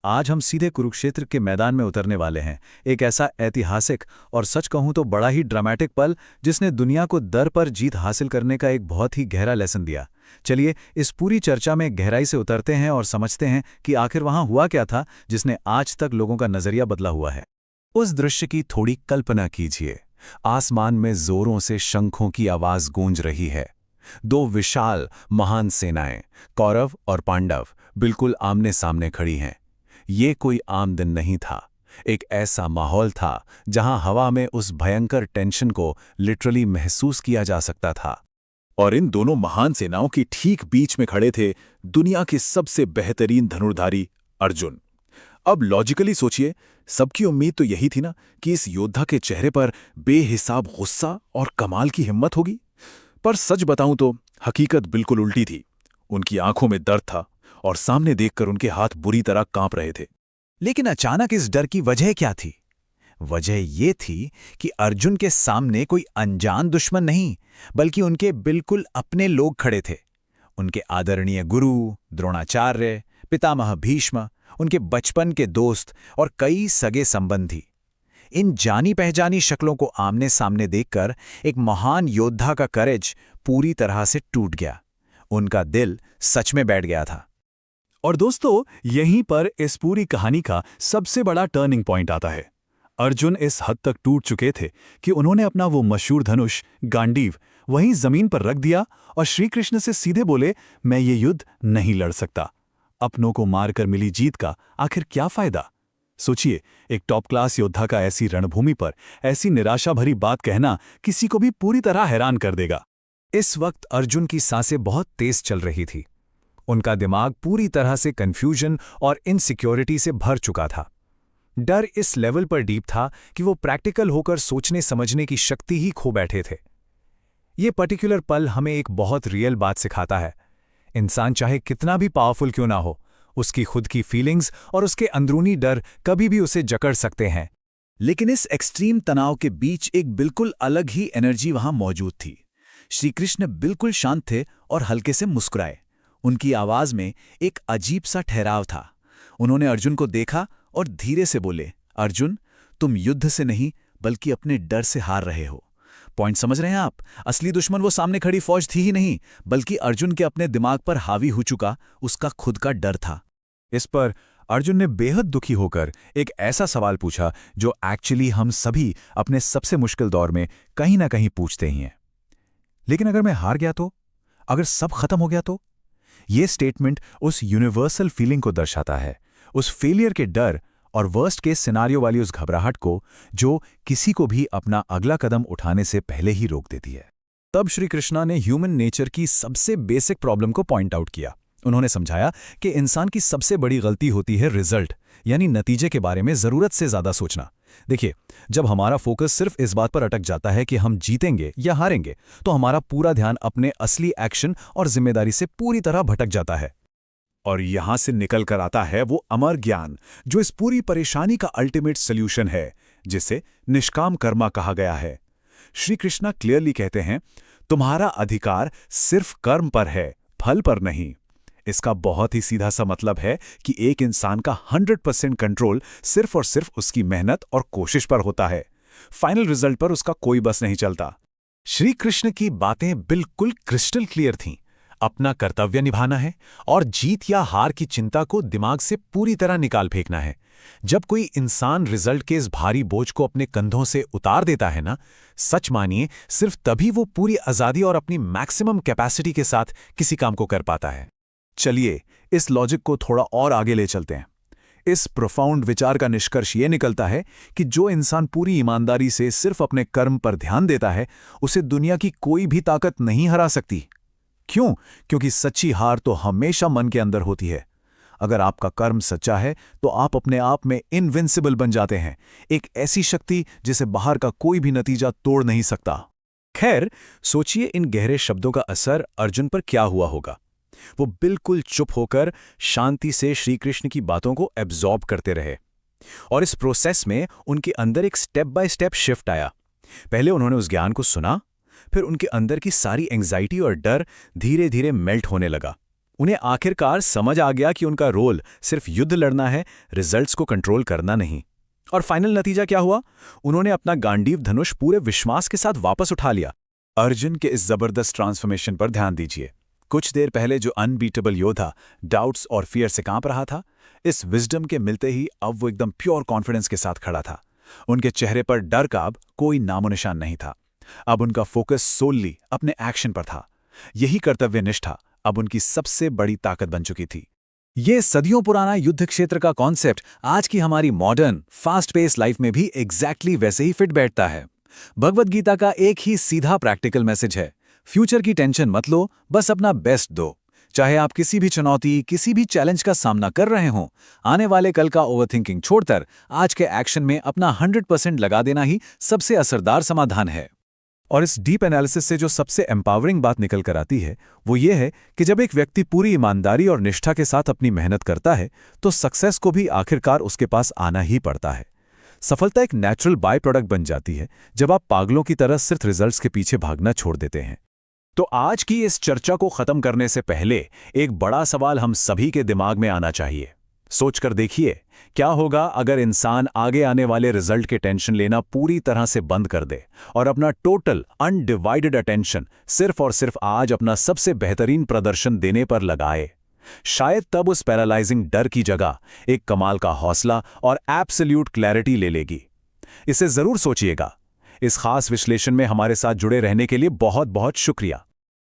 आज हम सीधे कुरुक्षेत्र के मैदान में उतरने वाले हैं। एक ऐसा ऐतिहासिक और सच कहूं तो बड़ा ही ड्रामेटिक पल जिसने दुनिया को दर पर जीत हासिल करने का एक बहुत ही गहरा लेसन दिया। चलिए इस पूरी चर्चा में गहराई से उतरते हैं और समझते हैं कि आखिर वहां हुआ क्या था जिसने आज तक लोगों का नजरिया बदला हुआ है। उस दृश्य की थोड़ी कल्पना कीजिए। आसमान में जोरों से शंखों की आवाज गूंज रही है। दो विशाल महान सेनाएं, कौरव और पांडव, बिल्कुल आमने सामने खड़ी हैं। ये कोई आम दिन नहीं था। एक ऐसा माहौल था जहां हवा में उस भयंकर टेंशन को लिटरली महसूस किया जा सकता था। और इन दोनों महान सेनाओं की ठीक बीच में खड़े थे दुनिया के सबसे बेहतरीन धनुर्धारी अर्जुन। अब लॉजिकली सोचिए, सबकी उम्मीद तो यही थी ना कि इस योद्धा के चेहरे पर बेहिसाब गुस्सा और कमाल की हिम्मत होगी। पर सच बताऊं तो हकीकत बिल्कुल उल्टी थी। उनकी आंखों में दर्द था और सामने देखकर उनके हाथ बुरी तरह कांप रहे थे। लेकिन अचानक इस डर की वजह क्या थी? वजह ये थी कि अर्जुन के सामने कोई अनजान दुश्मन नहीं, बल्कि उनके बिल्कुल अपने लोग खड़े थे। उनके आदरणीय गुरु द्रोणाचार्य, पितामह भीष्म, उनके बचपन के दोस्त और कई सगे संबंधी। इन जानी पहचानी शक्लों को आमने सामने देखकर एक महान योद्धा का करेज पूरी तरह से टूट गया। उनका दिल सच में बैठ गया था। और दोस्तों, यहीं पर इस पूरी कहानी का सबसे बड़ा टर्निंग पॉइंट आता है। अर्जुन इस हद तक टूट चुके थे कि उन्होंने अपना वो मशहूर धनुष गांडीव वहीं जमीन पर रख दिया और श्री कृष्ण से सीधे बोले, मैं ये युद्ध नहीं लड़ सकता। अपनों को मारकर मिली जीत का आखिर क्या फायदा? सोचिए, एक टॉप क्लास योद्धा का ऐसी रणभूमि पर ऐसी निराशा भरी बात कहना किसी को भी पूरी तरह हैरान कर देगा। इस वक्त अर्जुन की सांसें बहुत तेज चल रही थी। उनका दिमाग पूरी तरह से कंफ्यूजन और इनसिक्योरिटी से भर चुका था। डर इस लेवल पर डीप था कि वो प्रैक्टिकल होकर सोचने समझने की शक्ति ही खो बैठे थे। ये पर्टिकुलर पल हमें एक बहुत रियल बात सिखाता है। इंसान चाहे कितना भी पावरफुल क्यों ना हो, उसकी खुद की फीलिंग्स और उसके अंदरूनी डर कभी भी उसे जकड़ सकते हैं। लेकिन इस एक्सट्रीम तनाव के बीच एक बिल्कुल अलग ही एनर्जी वहां मौजूद थी। श्री कृष्ण बिल्कुल शांत थे और हल्के से मुस्कुराए। उनकी आवाज में एक अजीब सा ठहराव था। उन्होंने अर्जुन को देखा और धीरे से बोले, अर्जुन, तुम युद्ध से नहीं बल्कि अपने डर से हार रहे हो। पॉइंट समझ रहे हैं आप? असली दुश्मन वो सामने खड़ी फौज थी ही नहीं, बल्कि अर्जुन के अपने दिमाग पर हावी हो चुका उसका खुद का डर था। इस पर अर्जुन ने बेहद दुखी होकर एक ऐसा सवाल पूछा जो एक्चुअली हम सभी अपने सबसे मुश्किल दौर में कहीं ना कहीं पूछते ही हैं। लेकिन अगर मैं हार गया तो? अगर सब खत्म हो गया तो? ये स्टेटमेंट उस यूनिवर्सल फीलिंग को दर्शाता है, उस फेलियर के डर और वर्स्ट केस सिनारियो वाली उस घबराहट को जो किसी को भी अपना अगला कदम उठाने से पहले ही रोक देती है। तब श्री कृष्णा ने ह्यूमन नेचर की सबसे बेसिक प्रॉब्लम को पॉइंट आउट किया। उन्होंने समझाया कि इंसान की सबसे बड़ी गलती होती है रिजल्ट, यानी नतीजे के बारे में जरूरत से ज्यादा सोचना। देखिए, जब हमारा फोकस सिर्फ इस बात पर अटक जाता है कि हम जीतेंगे या हारेंगे, तो हमारा पूरा ध्यान अपने असली एक्शन और जिम्मेदारी से पूरी तरह भटक जाता है। और यहां से निकल कर आता है वो अमर ज्ञान जो इस पूरी परेशानी का अल्टीमेट सॉल्यूशन है, जिसे निष्काम कर्मा कहा गया है। श्री कृष्णा क्लियरली कहते हैं, तुम्हारा अधिकार सिर्फ कर्म पर है, फल पर नहीं। इसका बहुत ही सीधा सा मतलब है कि एक इंसान का 100% कंट्रोल सिर्फ और सिर्फ उसकी मेहनत और कोशिश पर होता है। फाइनल रिजल्ट पर उसका कोई बस नहीं चलता। श्री कृष्ण की बातें बिल्कुल क्रिस्टल क्लियर थीं। अपना कर्तव्य निभाना है और जीत या हार की चिंता को दिमाग से पूरी तरह निकाल फेंकना है। जब कोई इंसान रिजल्ट के इस भारी बोझ को अपने कंधों से उतार देता है ना, सच मानिए सिर्फ तभी वो पूरी आज़ादी और अपनी मैक्सिमम कैपेसिटी के साथ किसी काम को कर पाता है। चलिए इस लॉजिक को थोड़ा और आगे ले चलते हैं। इस प्रोफाउंड विचार का निष्कर्ष ये निकलता है कि जो इंसान पूरी ईमानदारी से सिर्फ अपने कर्म पर ध्यान देता है, उसे दुनिया की कोई भी ताकत नहीं हरा सकती। क्यों? क्योंकि सच्ची हार तो हमेशा मन के अंदर होती है। अगर आपका कर्म सच्चा है तो आप अपने आप में इनविंसिबल बन जाते हैं, एक ऐसी शक्ति जिसे बाहर का कोई भी नतीजा तोड़ नहीं सकता। खैर, सोचिए इन गहरे शब्दों का असर अर्जुन पर क्या हुआ होगा। वो बिल्कुल चुप होकर शांति से श्री कृष्ण की बातों को एब्जॉर्ब करते रहे। और इस प्रोसेस में उनके अंदर एक स्टेप बाय स्टेप शिफ्ट आया। पहले उन्होंने उस ज्ञान को सुना, फिर उनके अंदर की सारी एंग्जाइटी और डर धीरे धीरे मेल्ट होने लगा। उन्हें आखिरकार समझ आ गया कि उनका रोल सिर्फ युद्ध लड़ना है, रिजल्ट्स को कंट्रोल करना नहीं। और फाइनल नतीजा क्या हुआ? उन्होंने अपना गांडीव धनुष पूरे विश्वास के साथ वापस उठा लिया। अर्जुन के इस जबरदस्त ट्रांसफॉर्मेशन पर ध्यान दीजिए। कुछ देर पहले जो अनबीटेबल योद्धा डाउट्स और फियर से कांप रहा था, इस विजडम के मिलते ही अब वो एकदम प्योर कॉन्फिडेंस के साथ खड़ा था। उनके चेहरे पर डर का अब कोई नामोनिशान नहीं था। अब उनका फोकस सोलली अपने एक्शन पर था। यही कर्तव्यनिष्ठा अब उनकी सबसे बड़ी ताकत बन चुकी थी। ये सदियों पुराना युद्ध क्षेत्र का कॉन्सेप्ट आज की हमारी मॉडर्न फास्ट पेस लाइफ में भी एग्जैक्टली वैसे ही फिट बैठता है। भगवद गीता का एक ही सीधा प्रैक्टिकल मैसेज है, फ्यूचर की टेंशन मत लो, बस अपना बेस्ट दो। चाहे आप किसी भी चुनौती, किसी भी चैलेंज का सामना कर रहे हों, आने वाले कल का ओवरथिंकिंग छोड़कर आज के एक्शन में अपना 100% लगा देना ही सबसे असरदार समाधान है। और इस डीप एनालिसिस से जो सबसे एम्पावरिंग बात निकल कर आती है वो ये है कि जब एक व्यक्ति पूरी ईमानदारी और निष्ठा के साथ अपनी मेहनत करता है तो सक्सेस को भी आखिरकार उसके पास आना ही पड़ता है। सफलता एक नेचुरल बाय प्रोडक्ट बन जाती है जब आप पागलों की तरह सिर्फ रिजल्ट्स के पीछे भागना छोड़ देते हैं। तो आज की इस चर्चा को खत्म करने से पहले एक बड़ा सवाल हम सभी के दिमाग में आना चाहिए। सोचकर देखिए, क्या होगा अगर इंसान आगे आने वाले रिजल्ट के टेंशन लेना पूरी तरह से बंद कर दे और अपना टोटल अनडिवाइडेड अटेंशन सिर्फ और सिर्फ आज अपना सबसे बेहतरीन प्रदर्शन देने पर लगाए। शायद तब उस पैरालाइजिंग डर की जगह एक कमाल का हौसला और एब्सोल्यूट क्लैरिटी ले लेगी। इसे जरूर सोचिएगा। इस खास विश्लेषण में हमारे साथ जुड़े रहने के लिए बहुत बहुत शुक्रिया।